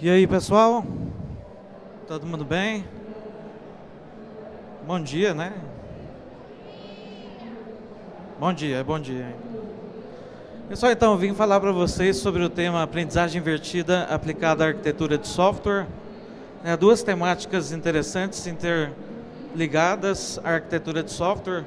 E aí, pessoal? Todo mundo bem? Bom dia, né? Bom dia, é bom dia. Pessoal, então, eu vim falar para vocês sobre o tema aprendizagem invertida aplicada à arquitetura de software. Duas temáticas interessantes interligadas: a arquitetura de software,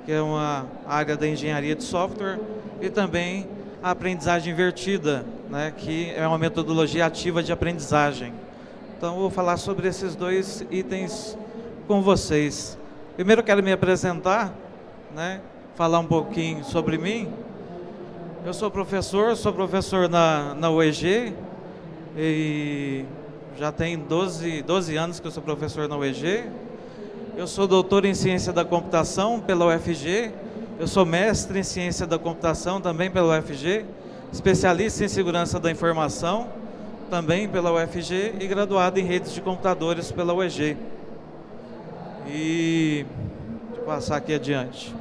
que é uma área da engenharia de software, e também a aprendizagem invertida, né, que é uma metodologia ativa de aprendizagem. Então, eu vou falar sobre esses dois itens com vocês. Primeiro, eu quero me apresentar, né, falar um pouquinho sobre mim. Eu sou professor na UEG, e já tem 12 anos que eu sou professor na UEG. Eu sou doutor em ciência da computação pela UFG, eu sou mestre em ciência da computação também pela UFG, especialista em segurança da informação também pela UFG e graduado em redes de computadores pela UEG. E deixa eu passar aqui adiante.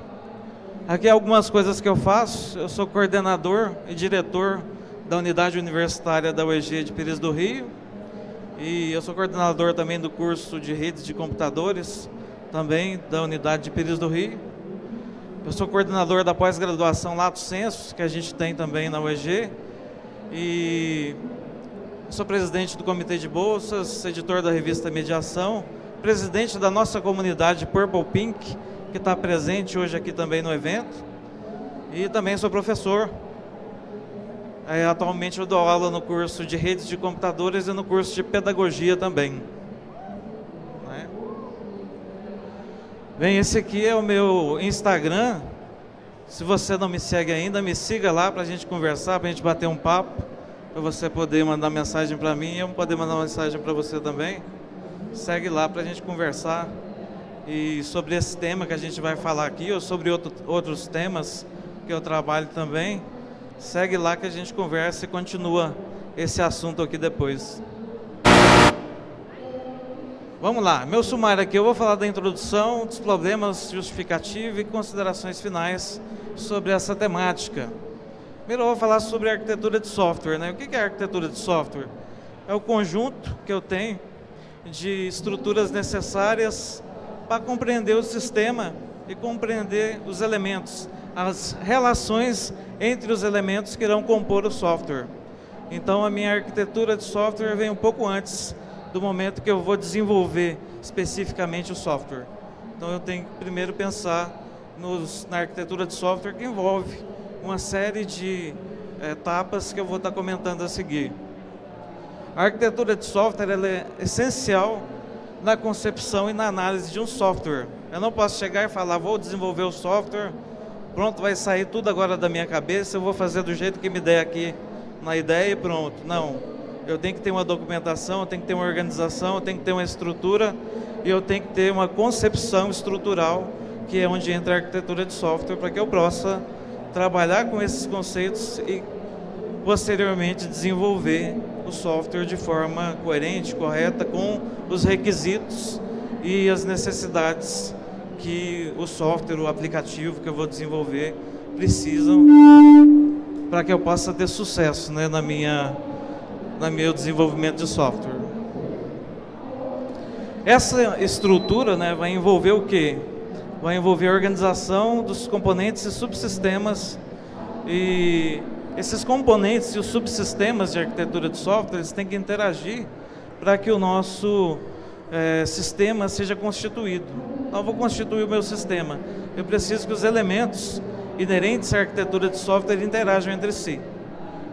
Aqui algumas coisas que eu faço. Eu sou coordenador e diretor da unidade universitária da UEG de Pires do Rio. E eu sou coordenador também do curso de redes de computadores, também da unidade de Pires do Rio. Eu sou coordenador da pós-graduação Lato Sensu, que a gente tem também na UEG. E sou presidente do Comitê de Bolsas, editor da revista Mediação, presidente da nossa comunidade Purple Pink, que está presente hoje aqui também no evento. E também sou professor. Atualmente eu dou aula no curso de redes de computadores e no curso de pedagogia também. Bem, esse aqui é o meu Instagram. Se você não me segue ainda, me siga lá para a gente conversar, para a gente bater um papo, para você poder mandar mensagem para mim e eu poder mandar uma mensagem para você também. Segue lá para a gente conversar e sobre esse tema que a gente vai falar aqui, ou sobre outros temas que eu trabalho também. Segue lá que a gente conversa e continua esse assunto aqui depois. Vamos lá, meu sumário aqui, eu vou falar da introdução, dos problemas justificativos e considerações finais sobre essa temática. Primeiro eu vou falar sobre a arquitetura de software, né? O que é a arquitetura de software? É o conjunto que eu tenho de estruturas necessárias para compreender o sistema e compreender os elementos, as relações entre os elementos que irão compor o software. Então a minha arquitetura de software vem um pouco antes do momento que eu vou desenvolver especificamente o software. Então eu tenho que primeiro pensar na arquitetura de software, que envolve uma série de etapas que eu vou estar comentando a seguir. A arquitetura de software ela é essencial na concepção e na análise de um software. Eu não posso chegar e falar, vou desenvolver o software, pronto, vai sair tudo agora da minha cabeça, eu vou fazer do jeito que me der aqui na ideia e pronto. Não, eu tenho que ter uma documentação, eu tenho que ter uma organização, eu tenho que ter uma estrutura e eu tenho que ter uma concepção estrutural, que é onde entra a arquitetura de software, para que eu possa trabalhar com esses conceitos e posteriormente desenvolver o software de forma coerente, correta, com os requisitos e as necessidades que o software, o aplicativo que eu vou desenvolver precisam para que eu possa ter sucesso, né, no meu desenvolvimento de software. Essa estrutura, né, vai envolver o quê? Vai envolver a organização dos componentes e subsistemas, e esses componentes e os subsistemas de arquitetura de software eles têm que interagir para que o nosso sistema seja constituído. Então, eu vou constituir o meu sistema. Eu preciso que os elementos inerentes à arquitetura de software interajam entre si.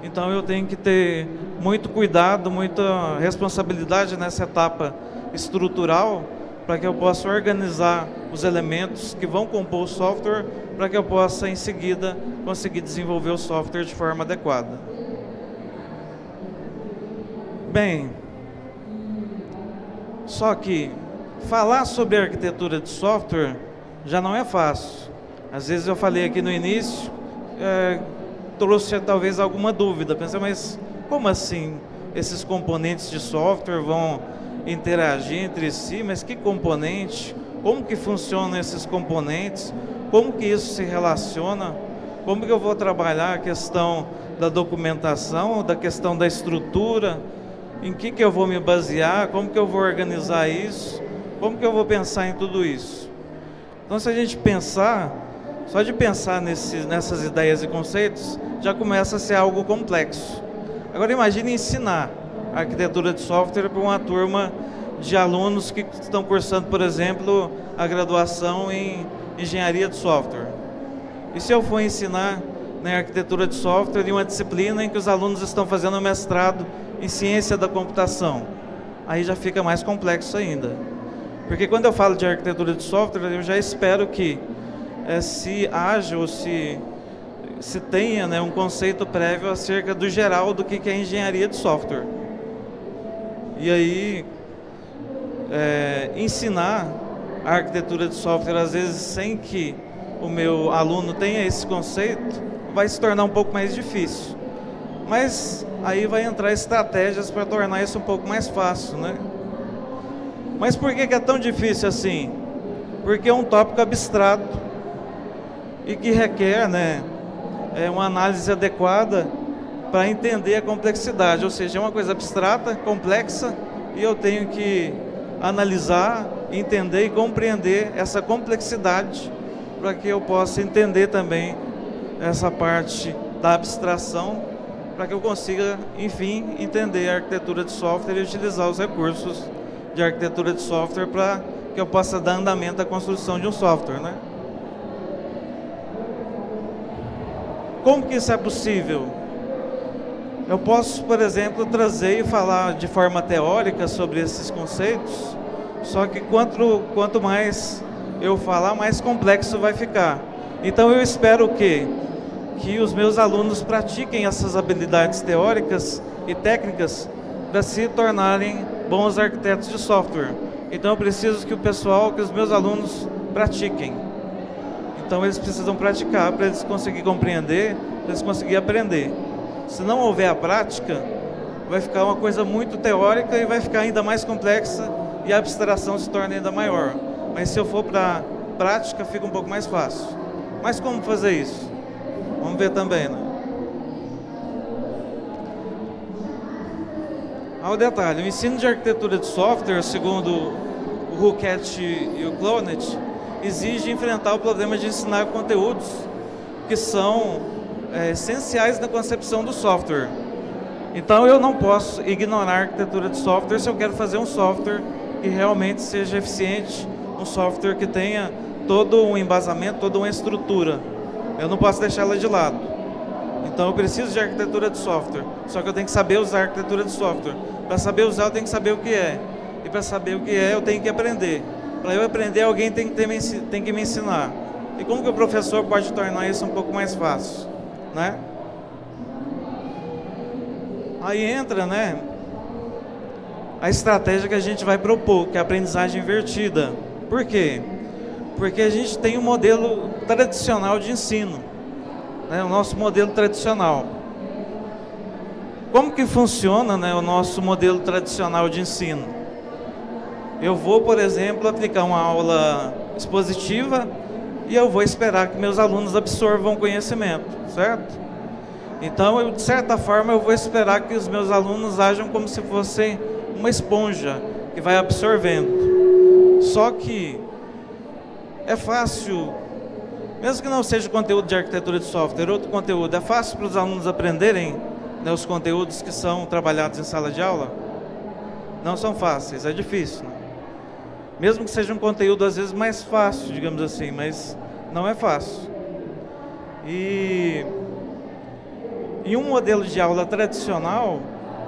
Então, eu tenho que ter muito cuidado, muita responsabilidade nessa etapa estrutural, para que eu possa organizar os elementos que vão compor o software, para que eu possa, em seguida, conseguir desenvolver o software de forma adequada. Bem, só que falar sobre arquitetura de software já não é fácil. Às vezes eu falei aqui no início, trouxe talvez alguma dúvida. Pensei, mas como assim esses componentes de software vão interagir entre si? Mas que componente? Como que funcionam esses componentes? Como que isso se relaciona? Como que eu vou trabalhar a questão da documentação, da questão da estrutura, em que eu vou me basear, como que eu vou organizar isso, como que eu vou pensar em tudo isso. Então, se a gente pensar, só de pensar nessas ideias e conceitos, já começa a ser algo complexo. Agora, imagine ensinar a arquitetura de software para uma turma de alunos que estão cursando, por exemplo, a graduação em engenharia de software. E se eu for ensinar na arquitetura de software em uma disciplina em que os alunos estão fazendo mestrado em ciência da computação? Aí já fica mais complexo ainda. Porque quando eu falo de arquitetura de software, eu já espero que se haja ou se tenha, né, um conceito prévio acerca do geral do que é engenharia de software. E aí, ensinar a arquitetura de software, às vezes sem que o meu aluno tenha esse conceito, vai se tornar um pouco mais difícil. Mas aí vai entrar estratégias para tornar isso um pouco mais fácil, né? Mas por que é tão difícil assim? Porque é um tópico abstrato e que requer, né, uma análise adequada para entender a complexidade. Ou seja, é uma coisa abstrata, complexa, e eu tenho que analisar, entender e compreender essa complexidade para que eu possa entender também essa parte da abstração, para que eu consiga, enfim, entender a arquitetura de software e utilizar os recursos de arquitetura de software para que eu possa dar andamento à construção de um software, né? Como que isso é possível? Eu posso, por exemplo, trazer e falar de forma teórica sobre esses conceitos, só que quanto mais eu falar, mais complexo vai ficar. Então eu espero o quê? Que os meus alunos pratiquem essas habilidades teóricas e técnicas para se tornarem bons arquitetos de software. Então eu preciso que os meus alunos pratiquem. Então eles precisam praticar para eles conseguirem compreender, para eles conseguirem aprender. Se não houver a prática, vai ficar uma coisa muito teórica e vai ficar ainda mais complexa e a abstração se torna ainda maior. Mas se eu for para a prática, fica um pouco mais fácil. Mas como fazer isso? Vamos ver também, né? Ao detalhe, o ensino de arquitetura de software, segundo o Huckett e o Clonet, exige enfrentar o problema de ensinar conteúdos que são essenciais na concepção do software. Então eu não posso ignorar a arquitetura de software se eu quero fazer um software que realmente seja eficiente, um software que tenha todo um embasamento, toda uma estrutura. Eu não posso deixá-la de lado. Então eu preciso de arquitetura de software, só que eu tenho que saber usar a arquitetura de software. Para saber usar, eu tenho que saber o que é. E para saber o que é, eu tenho que aprender. Para eu aprender, alguém tem que me ensinar. E como que o professor pode tornar isso um pouco mais fácil, né? Aí entra, né, a estratégia que a gente vai propor, que é a aprendizagem invertida. Por quê? Porque a gente tem um modelo tradicional de ensino, né, o nosso modelo tradicional. Como que funciona, né, o nosso modelo tradicional de ensino? Eu vou, por exemplo, aplicar uma aula expositiva e eu vou esperar que meus alunos absorvam o conhecimento, certo? Então, de certa forma, eu vou esperar que os meus alunos ajam como se fossem uma esponja que vai absorvendo. Só que é fácil, mesmo que não seja conteúdo de arquitetura de software, outro conteúdo, é fácil para os alunos aprenderem, né, os conteúdos que são trabalhados em sala de aula? Não são fáceis, é difícil, né? Mesmo que seja um conteúdo às vezes mais fácil, digamos assim, mas não é fácil. E em um modelo de aula tradicional,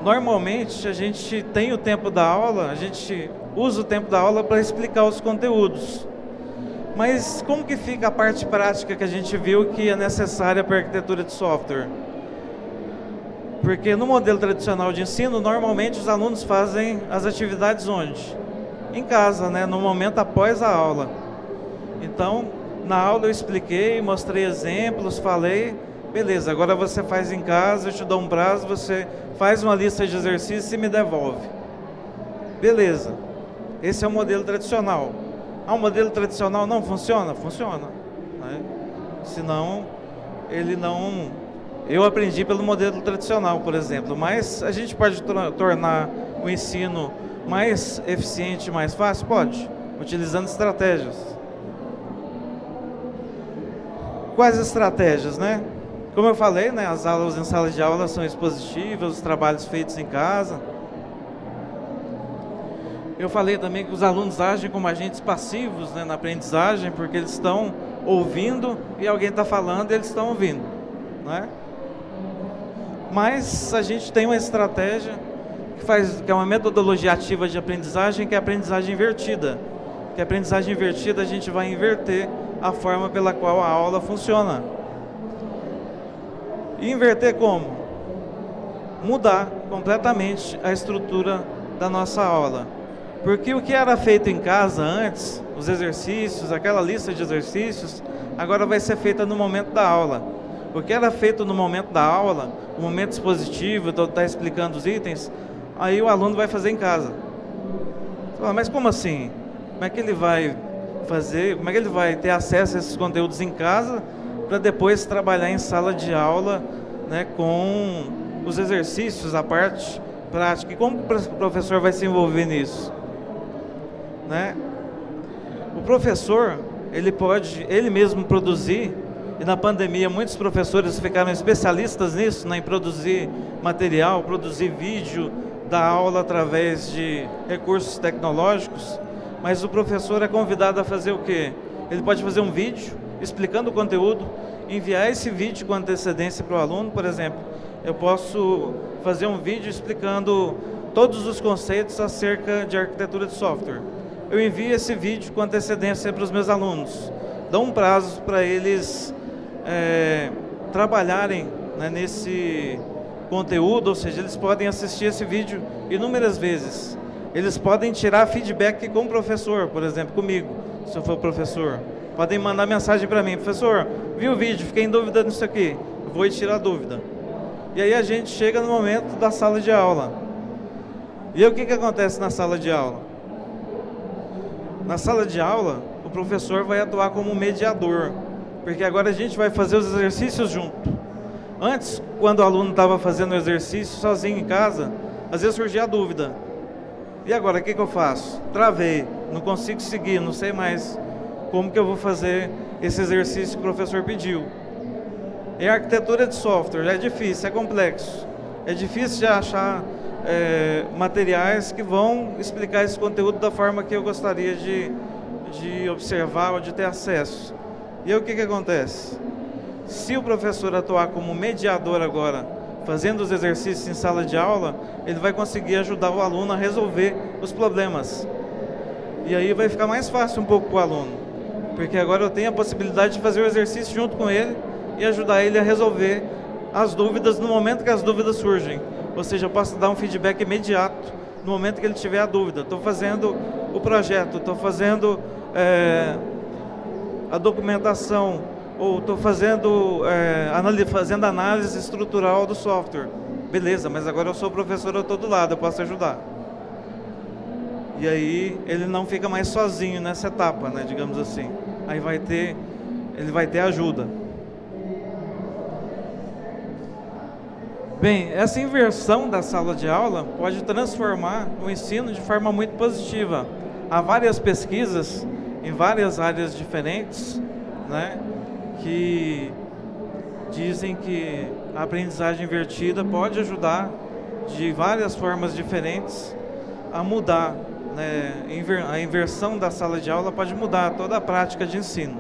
normalmente a gente tem o tempo da aula, a gente usa o tempo da aula para explicar os conteúdos. Mas como que fica a parte prática que a gente viu que é necessária para a arquitetura de software? Porque no modelo tradicional de ensino, normalmente os alunos fazem as atividades onde? Em casa, né? No momento após a aula. Então, na aula eu expliquei, mostrei exemplos, falei, beleza, agora você faz em casa, eu te dou um prazo, você faz uma lista de exercícios e me devolve. Beleza, esse é o modelo tradicional. Ah, o modelo tradicional não funciona? Funciona, né? Senão, ele Eu aprendi pelo modelo tradicional, por exemplo, mas a gente pode tornar o ensino mais eficiente e mais fácil? Pode, utilizando estratégias. Quais estratégias, né? Como eu falei, né, as aulas em sala de aula são expositivas, os trabalhos feitos em casa. Eu falei também que os alunos agem como agentes passivos, né, na aprendizagem, porque eles estão ouvindo e alguém está falando e eles estão ouvindo, né? Mas a gente tem uma estratégia que é uma metodologia ativa de aprendizagem, que é a aprendizagem invertida. Que a aprendizagem invertida a gente vai inverter a forma pela qual a aula funciona. E inverter como? Mudar completamente a estrutura da nossa aula. Porque o que era feito em casa antes, os exercícios, aquela lista de exercícios, agora vai ser feita no momento da aula. O que era feito no momento da aula, o momento expositivo, está explicando os itens, aí o aluno vai fazer em casa. Mas como assim? Como é que ele vai fazer, como é que ele vai ter acesso a esses conteúdos em casa para depois trabalhar em sala de aula, né, com os exercícios, a parte prática? E como o professor vai se envolver nisso? Né? O professor, ele pode, ele mesmo produzir, e na pandemia muitos professores ficaram especialistas nisso, né, em produzir material, produzir vídeo da aula através de recursos tecnológicos, mas o professor é convidado a fazer o quê? Ele pode fazer um vídeo explicando o conteúdo, enviar esse vídeo com antecedência para o aluno. Por exemplo, eu posso fazer um vídeo explicando todos os conceitos acerca de arquitetura de software. Eu envio esse vídeo com antecedência para os meus alunos, dou um prazo para eles trabalharem, né, nesse conteúdo, ou seja, eles podem assistir esse vídeo inúmeras vezes. Eles podem tirar feedback com o professor, por exemplo, comigo, se eu for professor. Podem mandar mensagem para mim: professor, vi o vídeo, fiquei em dúvida nisso aqui, eu vou tirar a dúvida. E aí a gente chega no momento da sala de aula. E aí o que acontece na sala de aula? Na sala de aula, o professor vai atuar como mediador, porque agora a gente vai fazer os exercícios junto. Antes, quando o aluno estava fazendo o exercício sozinho em casa, às vezes surgia a dúvida. E agora, o que eu faço? Travei, não consigo seguir, não sei mais como que eu vou fazer esse exercício que o professor pediu. E a arquitetura de software é difícil, é complexo. É difícil de achar materiais que vão explicar esse conteúdo da forma que eu gostaria de observar ou de ter acesso. E aí o que acontece? Se o professor atuar como mediador agora, fazendo os exercícios em sala de aula, ele vai conseguir ajudar o aluno a resolver os problemas. E aí vai ficar mais fácil um pouco para o aluno, porque agora eu tenho a possibilidade de fazer o exercício junto com ele e ajudar ele a resolver as dúvidas no momento que as dúvidas surgem. Ou seja, eu posso dar um feedback imediato no momento que ele tiver a dúvida. Estou fazendo o projeto, estou fazendo a documentação, ou estou fazendo análise estrutural do software. Beleza, mas agora eu sou professor, eu estou do lado, eu posso ajudar. E aí ele não fica mais sozinho nessa etapa, né, digamos assim. Aí ele vai ter ajuda. Bem, essa inversão da sala de aula pode transformar o ensino de forma muito positiva. Há várias pesquisas em várias áreas diferentes, né, que dizem que a aprendizagem invertida pode ajudar de várias formas diferentes a mudar, né, a inversão da sala de aula pode mudar toda a prática de ensino.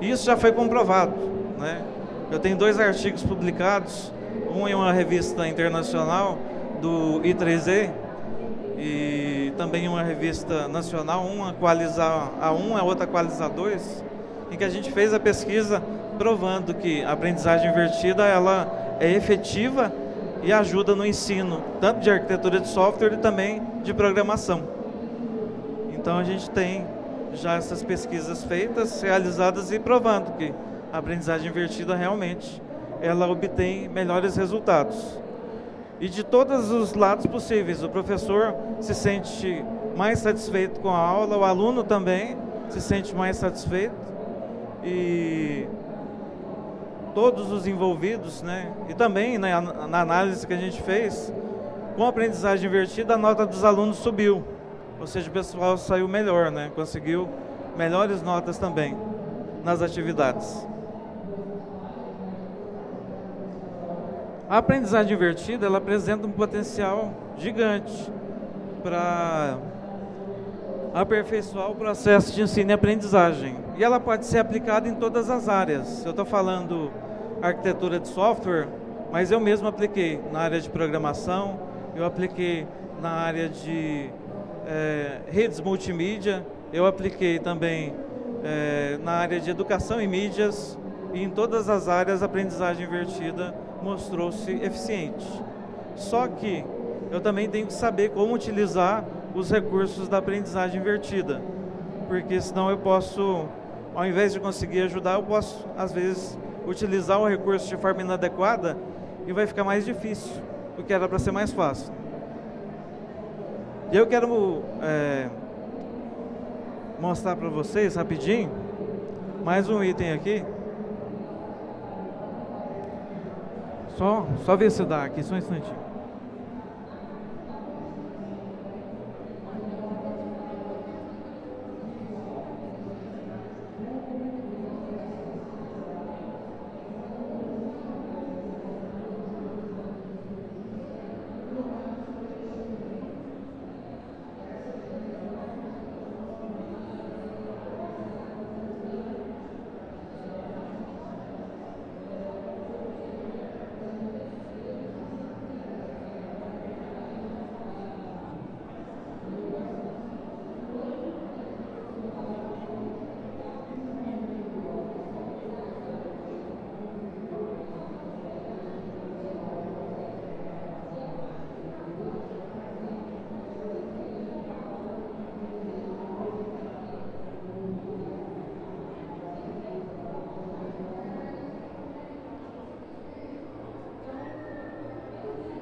Isso já foi comprovado, né? Eu tenho 2 artigos publicados, um em uma revista internacional do I3E e também uma revista nacional, uma Qualizar A1, a outra Qualizar A2, em que a gente fez a pesquisa provando que a aprendizagem invertida ela é efetiva e ajuda no ensino, tanto de arquitetura de software e também de programação. Então a gente tem já essas pesquisas feitas, realizadas e provando que a aprendizagem invertida realmente ela obtém melhores resultados. E de todos os lados possíveis, o professor se sente mais satisfeito com a aula, o aluno também se sente mais satisfeito e todos os envolvidos, né? E também, né, na análise que a gente fez, com a aprendizagem invertida, a nota dos alunos subiu. Ou seja, o pessoal saiu melhor, né? Conseguiu melhores notas também nas atividades. A aprendizagem invertida, ela apresenta um potencial gigante para aperfeiçoar o processo de ensino e aprendizagem. E ela pode ser aplicada em todas as áreas. Eu estou falando arquitetura de software, mas eu mesmo apliquei na área de programação, eu apliquei na área de redes multimídia, eu apliquei também na área de educação e mídias, e em todas as áreas a aprendizagem invertida mostrou-se eficiente. Só que eu também tenho que saber como utilizar os recursos da aprendizagem invertida, porque senão eu posso, ao invés de conseguir ajudar, eu posso, às vezes, utilizar o recurso de forma inadequada e vai ficar mais difícil, o que era para ser mais fácil. E eu quero mostrar para vocês, rapidinho, mais um item aqui. Só ver se dá aqui, só um instantinho.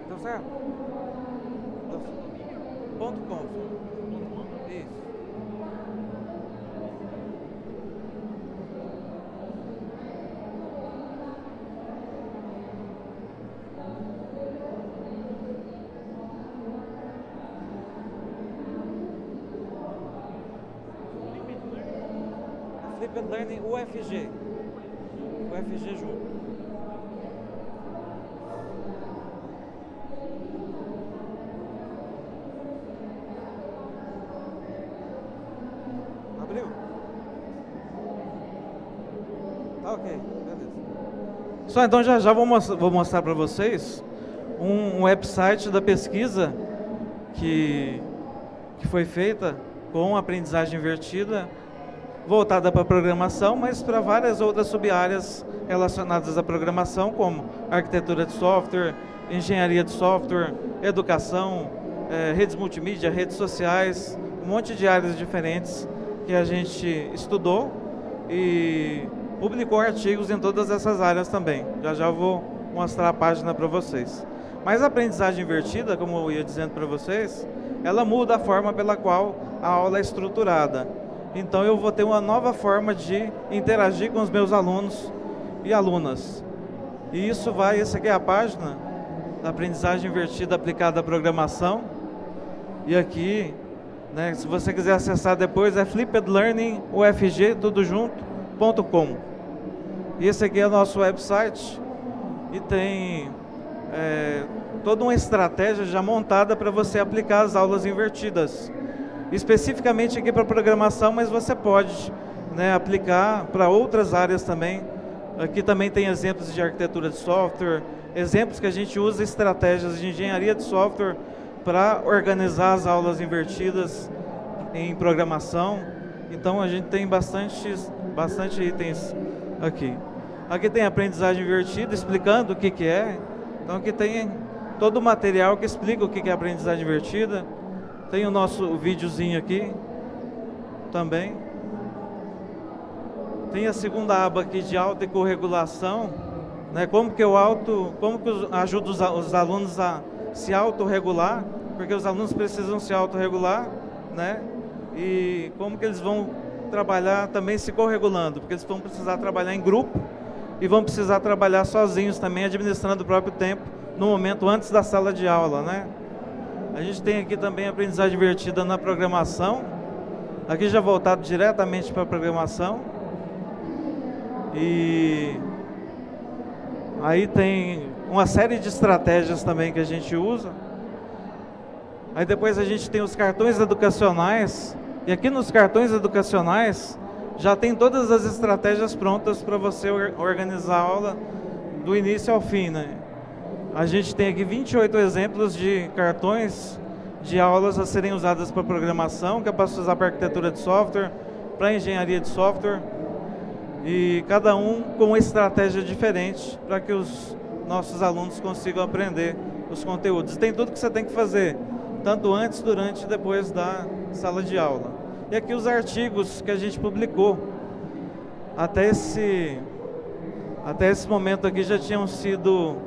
Deu certo? .com. Isso. Flipped Learning UFG. UFG junto. Ok, beleza. Só então já vou mostrar para vocês um website da pesquisa que foi feita com aprendizagem invertida, voltada para programação, mas para várias outras sub-áreas relacionadas à programação, como arquitetura de software, engenharia de software, educação, redes multimídia, redes sociais, um monte de áreas diferentes que a gente estudou e publicou artigos em todas essas áreas também. Já vou mostrar a página para vocês. Mas a aprendizagem invertida, como eu ia dizendo para vocês, ela muda a forma pela qual a aula é estruturada. Então eu vou ter uma nova forma de interagir com os meus alunos e alunas. E essa aqui é a página da aprendizagem invertida aplicada à programação. E aqui, né, se você quiser acessar depois, é flippedlearningufg.com. E esse aqui é o nosso website e tem toda uma estratégia já montada para você aplicar as aulas invertidas. Especificamente aqui para programação, mas você pode, né, aplicar para outras áreas também. Aqui também tem exemplos de arquitetura de software, exemplos que a gente usa estratégias de engenharia de software para organizar as aulas invertidas em programação. Então a gente tem bastante itens aqui. Aqui tem aprendizagem invertida, explicando o que é. Então aqui tem todo o material que explica o que é aprendizagem invertida. Tem o nosso videozinho aqui também. Tem a segunda aba aqui de auto e corregulação, né? Como que ajuda os alunos a se autorregular, porque os alunos precisam se autorregular, né? E como que eles vão trabalhar também se corregulando, porque eles vão precisar trabalhar em grupo e vão precisar trabalhar sozinhos também, administrando o próprio tempo, no momento antes da sala de aula, né? A gente tem aqui também a aprendizagem divertida na programação, aqui já voltado diretamente para a programação. E aí tem uma série de estratégias também que a gente usa. Aí depois a gente tem os cartões educacionais, e aqui nos cartões educacionais já tem todas as estratégias prontas para você organizar a aula do início ao fim, né? A gente tem aqui 28 exemplos de cartões de aulas a serem usadas para programação, que é para usar para arquitetura de software, para engenharia de software, e cada um com uma estratégia diferente para que os nossos alunos consigam aprender os conteúdos. Tem tudo que você tem que fazer, tanto antes, durante e depois da sala de aula. E aqui os artigos que a gente publicou. Até esse momento aqui já tinham sido,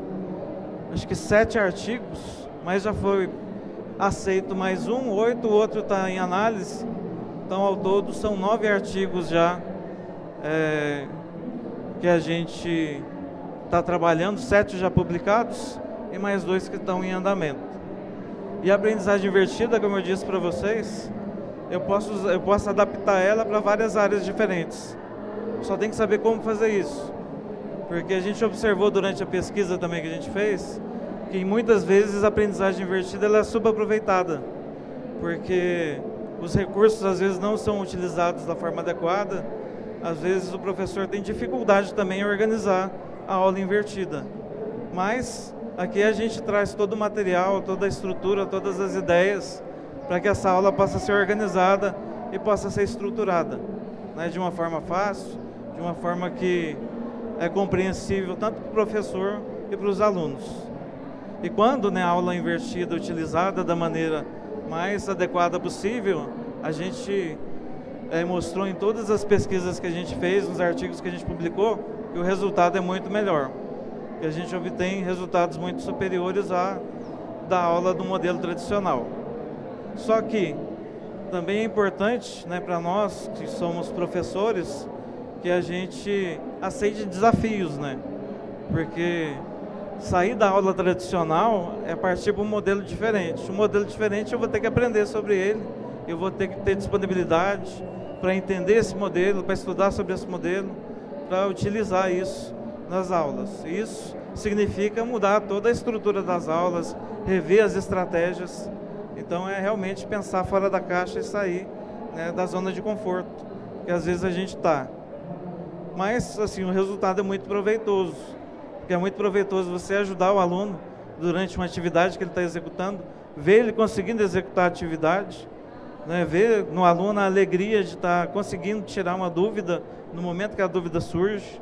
acho que 7 artigos, mas já foi aceito mais 8, o outro está em análise. Então, ao todo, são 9 artigos já que a gente está trabalhando, 7 já publicados e mais 2 que estão em andamento. E a aprendizagem invertida, como eu disse para vocês, eu posso adaptar ela para várias áreas diferentes. Só tem que saber como fazer isso. Porque a gente observou durante a pesquisa também que a gente fez, que muitas vezes a aprendizagem invertida ela é subaproveitada. Porque os recursos às vezes não são utilizados da forma adequada, às vezes o professor tem dificuldade também em organizar a aula invertida. Mas aqui a gente traz todo o material, toda a estrutura, todas as ideias, para que essa aula possa ser organizada e possa ser estruturada, né, de uma forma fácil, de uma forma que é compreensível tanto para o professor e para os alunos. E quando, né, a aula invertida utilizada da maneira mais adequada possível, a gente mostrou em todas as pesquisas que a gente fez, nos artigos que a gente publicou, que o resultado é muito melhor. Que a gente obtém resultados muito superiores à da aula do modelo tradicional. Só que também é importante, né, para nós que somos professores, que a gente aceite desafios, né? Porque sair da aula tradicional é partir para um modelo diferente. Um modelo diferente eu vou ter que aprender sobre ele, eu vou ter que ter disponibilidade para entender esse modelo, para estudar sobre esse modelo, para utilizar isso nas aulas. Isso significa mudar toda a estrutura das aulas, rever as estratégias. Então é realmente pensar fora da caixa e sair, né, da zona de conforto, que às vezes a gente está. Mas assim, o resultado é muito proveitoso, porque é muito proveitoso você ajudar o aluno durante uma atividade que ele está executando, ver ele conseguindo executar a atividade, né, ver no aluno a alegria de estar conseguindo tirar uma dúvida no momento que a dúvida surge,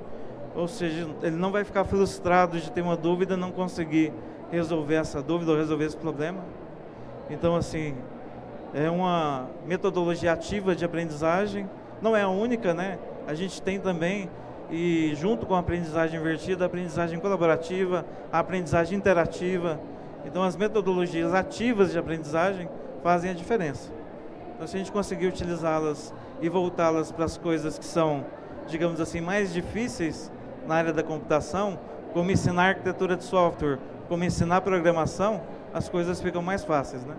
ou seja, ele não vai ficar frustrado de ter uma dúvida e não conseguir resolver essa dúvida ou resolver esse problema. Então, assim, é uma metodologia ativa de aprendizagem, não é a única, né? A gente tem também, e junto com a aprendizagem invertida, a aprendizagem colaborativa, a aprendizagem interativa. Então, as metodologias ativas de aprendizagem fazem a diferença. Então, se a gente conseguir utilizá-las e voltá-las para as coisas que são, digamos assim, mais difíceis na área da computação, como ensinar arquitetura de software, como ensinar programação, as coisas ficam mais fáceis, né?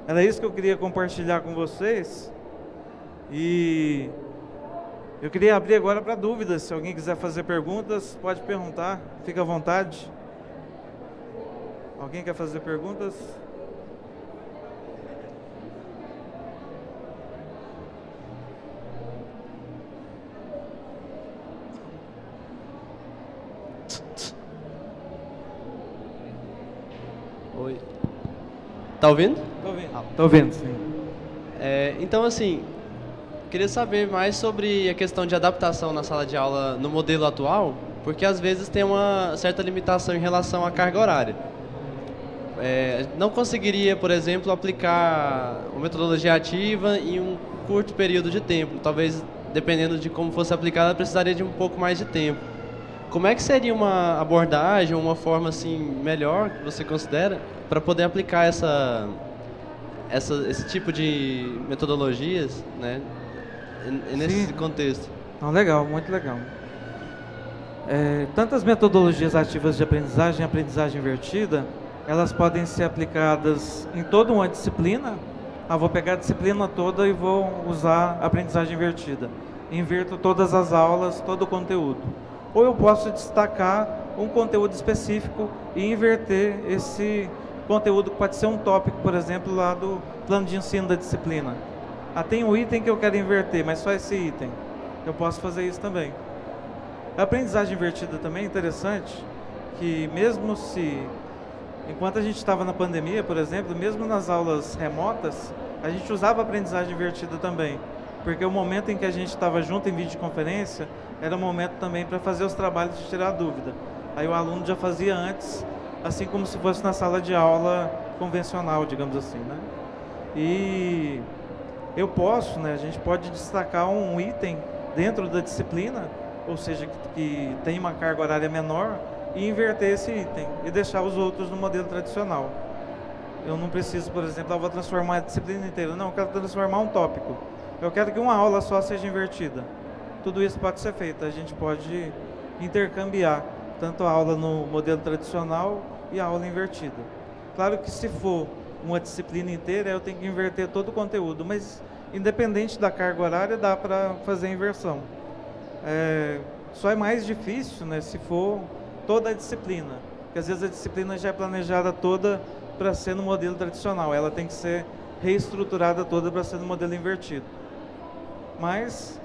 Era isso que eu queria compartilhar com vocês. E eu queria abrir agora para dúvidas. Se alguém quiser fazer perguntas, pode perguntar, fica à vontade. Alguém quer fazer perguntas? Oi. Tá ouvindo? Tô ouvindo. Tô ouvindo, sim. Então, assim, queria saber mais sobre a questão de adaptação na sala de aula no modelo atual, porque às vezes tem uma certa limitação em relação à carga horária. Não conseguiria, por exemplo, aplicar uma metodologia ativa em um curto período de tempo. Talvez, dependendo de como fosse aplicada, precisaria de um pouco mais de tempo. Como é que seria uma abordagem, uma forma assim melhor que você considera para poder aplicar esse tipo de metodologias, né, nesse contexto? Não, legal, muito legal. Tantas metodologias ativas de aprendizagem e aprendizagem invertida, elas podem ser aplicadas em toda uma disciplina. Vou pegar a disciplina toda e vou usar a aprendizagem invertida. Inverto todas as aulas, todo o conteúdo. Ou eu posso destacar um conteúdo específico e inverter esse conteúdo, que pode ser um tópico, por exemplo, lá do plano de ensino da disciplina. Tem um item que eu quero inverter, mas só esse item. Eu posso fazer isso também. A aprendizagem invertida também é interessante, que mesmo se, enquanto a gente estava na pandemia, por exemplo, mesmo nas aulas remotas, a gente usava a aprendizagem invertida também, porque o momento em que a gente estava junto em videoconferência, era o momento também para fazer os trabalhos de tirar dúvida. Aí o aluno já fazia antes, assim como se fosse na sala de aula convencional, digamos assim, né? E eu posso, né, a gente pode destacar um item dentro da disciplina, ou seja, que tem uma carga horária menor, e inverter esse item e deixar os outros no modelo tradicional. Eu não preciso, por exemplo, eu vou transformar a disciplina inteira. Não, eu quero transformar um tópico. Eu quero que uma aula só seja invertida. Tudo isso pode ser feito. A gente pode intercambiar tanto a aula no modelo tradicional e a aula invertida. Claro que se for uma disciplina inteira, eu tenho que inverter todo o conteúdo, mas independente da carga horária, dá para fazer a inversão. Só é mais difícil, né, se for toda a disciplina, porque às vezes a disciplina já é planejada toda para ser no modelo tradicional, ela tem que ser reestruturada toda para ser no modelo invertido. Mas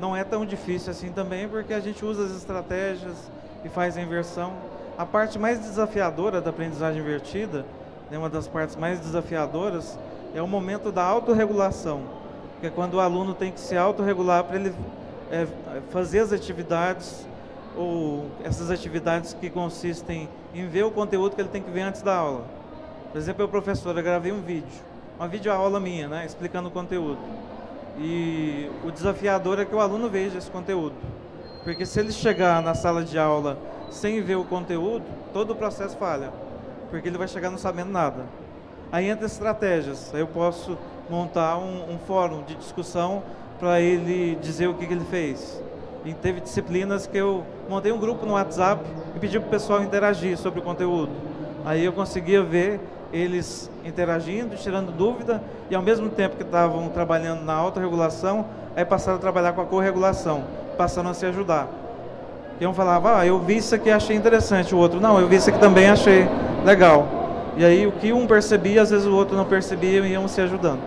não é tão difícil assim também, porque a gente usa as estratégias e faz a inversão. A parte mais desafiadora da aprendizagem invertida, né, uma das partes mais desafiadoras, é o momento da autorregulação, que é quando o aluno tem que se autorregular para ele fazer as atividades, ou essas atividades que consistem em ver o conteúdo que ele tem que ver antes da aula. Por exemplo, eu, professor, eu gravei um vídeo, uma videoaula minha, né, explicando o conteúdo. E o desafiador é que o aluno veja esse conteúdo, porque se ele chegar na sala de aula sem ver o conteúdo, todo o processo falha, porque ele vai chegar não sabendo nada. Aí entra estratégias, aí eu posso montar um fórum de discussão para ele dizer o que ele fez. E teve disciplinas que eu montei um grupo no WhatsApp e pedi para o pessoal interagir sobre o conteúdo. Aí eu conseguia ver eles interagindo, tirando dúvida, e ao mesmo tempo que estavam trabalhando na autorregulação, aí passaram a trabalhar com a corregulação, passaram a se ajudar. E um falava, eu vi isso aqui e achei interessante, o outro, não, eu vi isso aqui também achei legal. E aí o que um percebia, às vezes o outro não percebia, e iam se ajudando.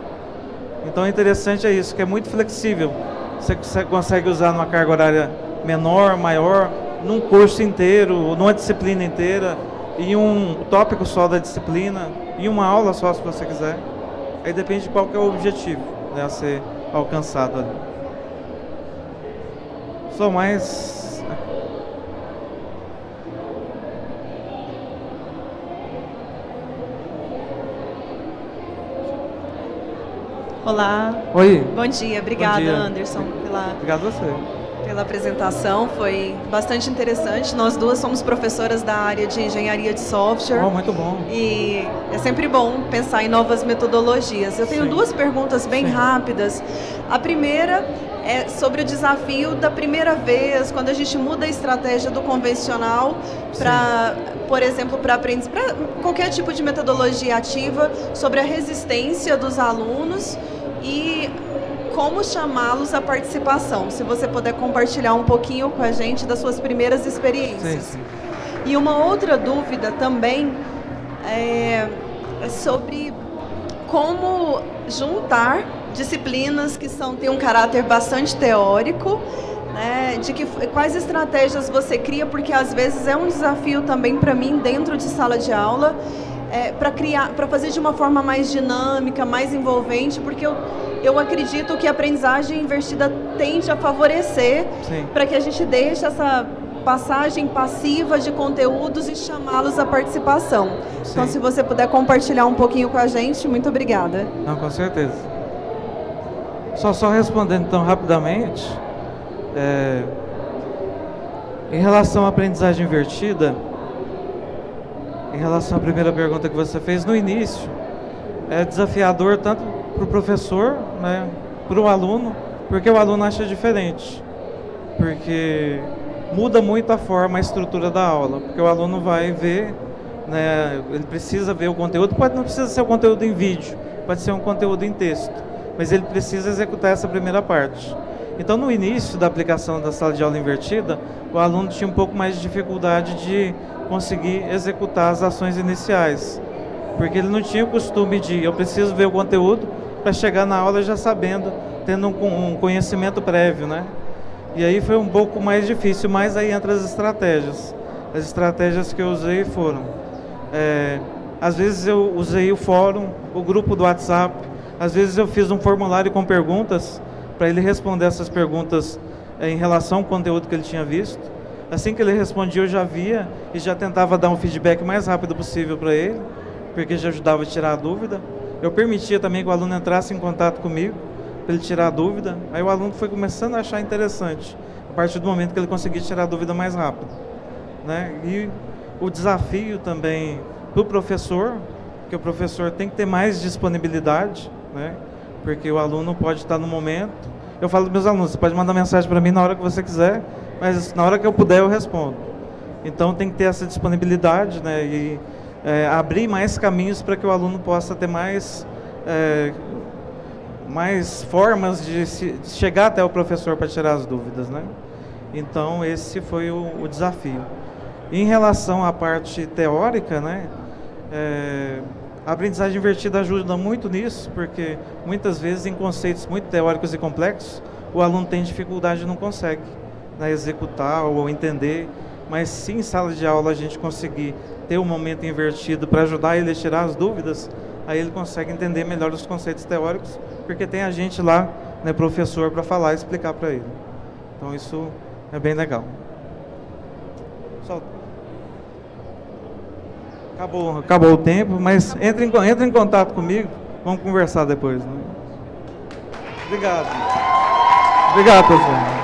Então é interessante isso, que é muito flexível. Você consegue usar numa carga horária menor, maior, num curso inteiro, numa disciplina inteira, em um tópico só da disciplina, em uma aula só, se você quiser. Aí depende de qual que é o objetivo, né, a ser alcançado ali. Só mais... Olá. Oi. Bom dia. Obrigada, Bom dia. Anderson, Obrigado a você. pela apresentação. Foi bastante interessante. Nós duas somos professoras da área de engenharia de software. Muito bom. E é sempre bom pensar em novas metodologias. Eu tenho duas perguntas bem rápidas. A primeira é sobre o desafio da primeira vez, quando a gente muda a estratégia do convencional para, por exemplo, para qualquer tipo de metodologia ativa, sobre a resistência dos alunos e como chamá-los à participação. Se você puder compartilhar um pouquinho com a gente das suas primeiras experiências. Sim. E uma outra dúvida também é sobre como juntar disciplinas que têm um caráter bastante teórico, né, quais estratégias você cria, porque às vezes é um desafio também para mim dentro de sala de aula, para fazer de uma forma mais dinâmica, mais envolvente, porque eu acredito que a aprendizagem invertida tende a favorecer para que a gente deixe essa passagem passiva de conteúdos e chamá-los à participação. Então, se você puder compartilhar um pouquinho com a gente, muito obrigada. Não, com certeza. Só respondendo então rapidamente, em relação à aprendizagem invertida, em relação à primeira pergunta que você fez, no início, é desafiador tanto para o professor, né, para o aluno, porque o aluno acha diferente, porque muda muito a forma, a estrutura da aula, porque o aluno vai ver, né, ele precisa ver o conteúdo, não precisa ser o conteúdo em vídeo, pode ser um conteúdo em texto, mas ele precisa executar essa primeira parte. Então, no início da aplicação da sala de aula invertida, o aluno tinha um pouco mais de dificuldade de conseguir executar as ações iniciais, porque ele não tinha o costume de, eu preciso ver o conteúdo para chegar na aula já sabendo, tendo um conhecimento prévio, né? E aí foi um pouco mais difícil, mas aí entra as estratégias. As estratégias que eu usei foram, às vezes eu usei o fórum, o grupo do WhatsApp, às vezes eu fiz um formulário com perguntas, para ele responder essas perguntas em relação ao conteúdo que ele tinha visto. Assim que ele respondia, eu já via e já tentava dar um feedback mais rápido possível para ele, porque já ajudava a tirar a dúvida. Eu permitia também que o aluno entrasse em contato comigo, para ele tirar a dúvida. Aí o aluno foi começando a achar interessante, a partir do momento que ele conseguia tirar a dúvida mais rápido, né? E o desafio também para o professor, que o professor tem que ter mais disponibilidade, né? Porque o aluno pode estar no momento, eu falo para meus alunos, você pode mandar mensagem para mim na hora que você quiser, mas na hora que eu puder eu respondo. Então tem que ter essa disponibilidade, né? E abrir mais caminhos para que o aluno possa ter mais formas de chegar até o professor para tirar as dúvidas, né? Então esse foi o desafio. Em relação à parte teórica, né? A aprendizagem invertida ajuda muito nisso, porque muitas vezes em conceitos muito teóricos e complexos, o aluno tem dificuldade e não consegue, né, executar ou entender, mas se em sala de aula a gente conseguir ter um momento invertido para ajudar ele a tirar as dúvidas, aí ele consegue entender melhor os conceitos teóricos, porque tem a gente lá, né, professor, para falar e explicar para ele. Então isso é bem legal. Acabou o tempo, mas entre em contato comigo, vamos conversar depois, né? Obrigado. Obrigado, pessoal.